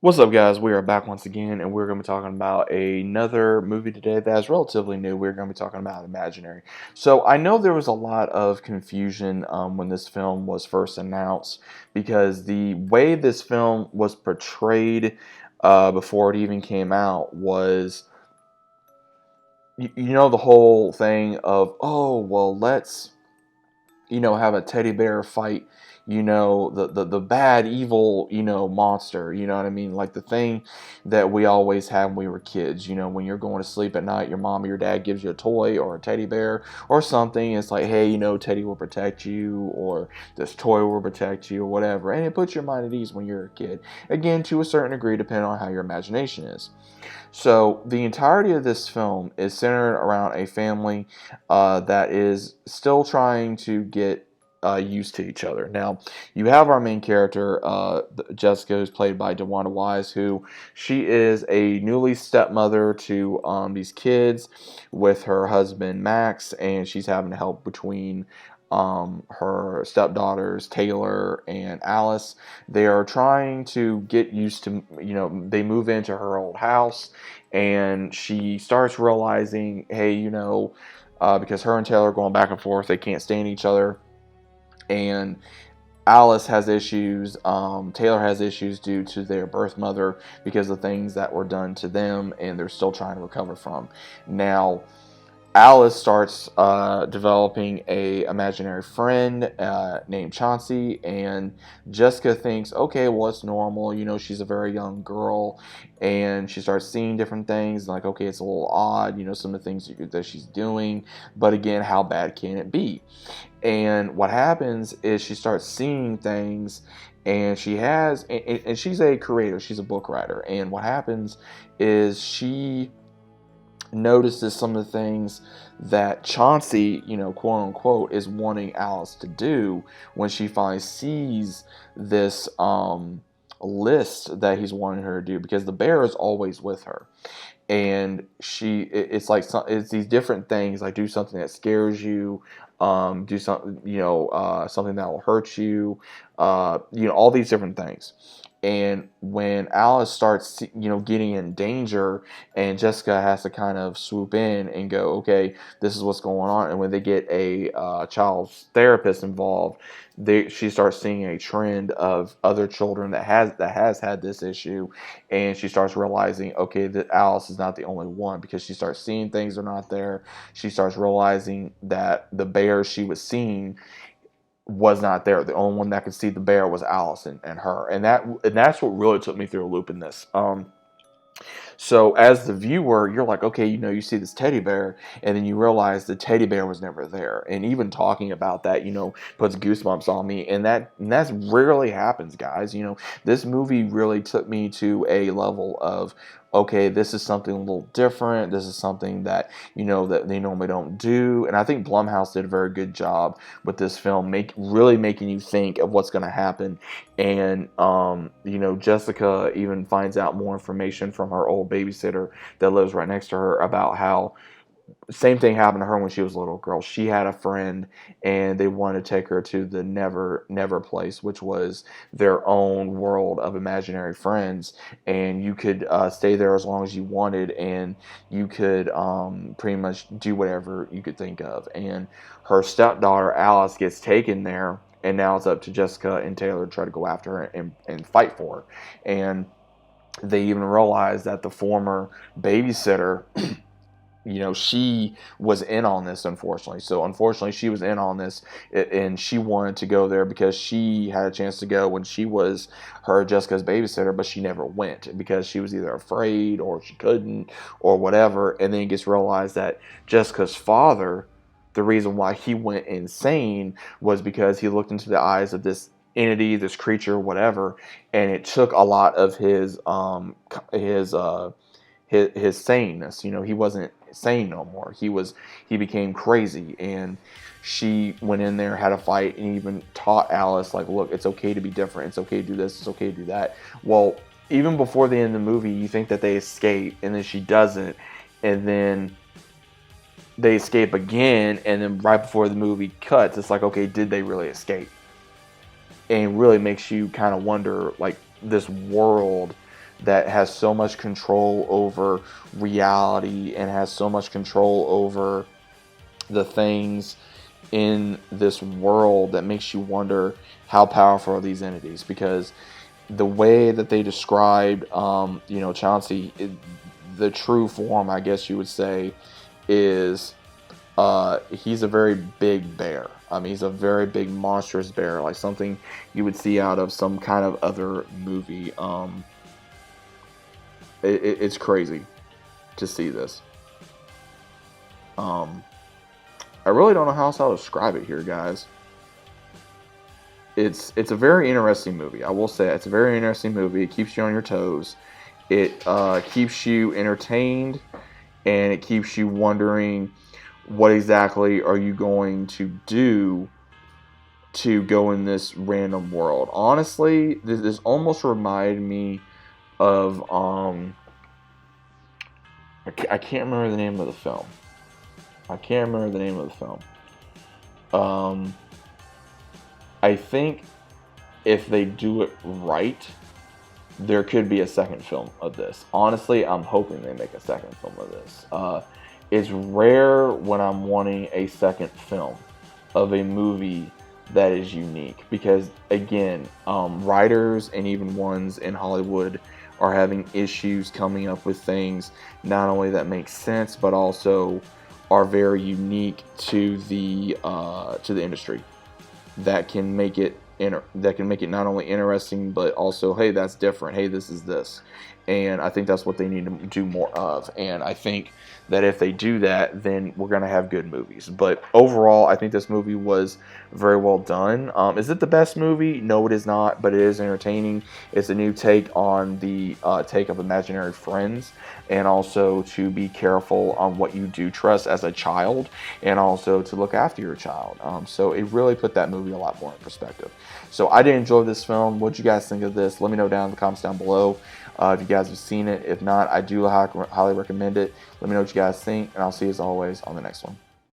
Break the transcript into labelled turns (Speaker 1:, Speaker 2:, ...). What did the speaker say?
Speaker 1: What's up, guys? We are back once again, and we're going to be talking about another movie today that is relatively new. We're going to be talking about Imaginary. So, I know there was a lot of confusion when this film was first announced because the way this film was portrayed before it even came out was, the whole thing of, oh, well, let's have a teddy bear fight, the bad, evil, monster, you know what I mean? Like the thing that we always had when we were kids, when you're going to sleep at night, your mom or your dad gives you a toy or a teddy bear or something. It's like, hey, Teddy will protect you, or this toy will protect you, or whatever. And it puts your mind at ease when you're a kid. Again, to a certain degree, depending on how your imagination is. So the entirety of this film is centered around a family that is still trying to get used to each other. Now, you have our main character, Jessica, who's played by DeWanda Wise, who she is a newly stepmother to these kids with her husband Max, and she's having to help between her stepdaughters Taylor and Alice. They are trying to get used to, they move into her old house, and she starts realizing, hey, because her and Taylor are going back and forth, they can't stand each other, and Alice has issues. Taylor has issues due to their birth mother because of things that were done to them, and they're still trying to recover from. Now, Alice starts developing a imaginary friend named Chauncey, and Jessica thinks, okay, well, it's normal. She's a very young girl, and she starts seeing different things. Like, okay, it's a little odd. Some of the things that she's doing, but again, how bad can it be? And what happens is she starts seeing things, and and she's a creator. She's a book writer, and what happens is she notices some of the things that Chauncey, quote unquote, is wanting Alice to do when she finally sees this list that he's wanting her to do, because the bear is always with her. And it's like, it's these different things, like do something that scares you, do something, something that will hurt you, all these different things. And when Alice starts, getting in danger, and Jessica has to kind of swoop in and go, okay, this is what's going on. And when they get a child therapist involved, she starts seeing a trend of other children that has had this issue, and she starts realizing, okay, that Alice is not the only one, because she starts seeing things that are not there. She starts realizing that the bear she was seeing was not there. The only one that could see the bear was Alice and her, and that's what really took me through a loop in this. So as the viewer, you're like, okay, you see this teddy bear, and then you realize the teddy bear was never there. And even talking about that, puts goosebumps on me. And that's rarely happens, guys. This movie really took me to a level of, okay, this is something a little different. This is something that, that they normally don't do. And I think Blumhouse did a very good job with this film, really making you think of what's going to happen. And, Jessica even finds out more information from her old babysitter that lives right next to her about how same thing happened to her when she was a little girl. She had a friend, and they wanted to take her to the Never place, which was their own world of imaginary friends, and you could stay there as long as you wanted, and you could pretty much do whatever you could think of. And her stepdaughter Alice gets taken there, and now it's up to Jessica and Taylor to try to go after her and fight for her. And they even realize that the former babysitter, she was in on this, unfortunately. So unfortunately, she was in on this, and she wanted to go there because she had a chance to go when she was Jessica's babysitter, but she never went because she was either afraid or she couldn't or whatever. And then it gets realized that Jessica's father, the reason why he went insane was because he looked into the eyes of this entity, this creature, whatever, and it took a lot of his saneness. He wasn't sane no more. He became crazy, and she went in there, had a fight, and even taught Alice, like, look, it's okay to be different. It's okay to do this. It's okay to do that. Well, even before the end of the movie, you think that they escape, and then she doesn't, and then they escape again, and then right before the movie cuts, it's like, okay, did they really escape? And it really makes you kind of wonder, like, this world that has so much control over reality and has so much control over the things in this world that makes you wonder how powerful are these entities, because the way that they described, Chauncey, the true form, I guess you would say, is he's a very big bear. I mean, he's a very big, monstrous bear, like something you would see out of some kind of other movie. It's crazy to see this. I really don't know how else I'll describe it here, guys. It's a very interesting movie. I will say it's a very interesting movie. It keeps you on your toes. It keeps you entertained, and it keeps you wondering what exactly are you going to do to go in this random world. Honestly, this almost reminded me of I can't remember the name of the film. I can't remember the name of the film. Um, I think if they do it right, there could be a second film of this. Honestly, I'm hoping they make a second film of this. It's rare when I'm wanting a second film of a movie that is unique, because again, writers and even ones in Hollywood are having issues coming up with things not only that make sense but also are very unique to the industry, that can make it not only interesting but also, hey, that's different, hey, this is this. And I think that's what they need to do more of, and I think that if they do that, then we're going to have good movies. But overall, I think this movie was very well done. Is it the best movie? No, it is not, but it is entertaining. It's a new take on the take of imaginary friends, and also to be careful on what you do trust as a child, and also to look after your child. So it really put that movie a lot more in perspective. So I did enjoy this film. What you guys think of this? Let me know down in the comments down below. If you guys have seen it. If not, I do highly recommend it. Let me know what you guys think, and I'll see you as always on the next one.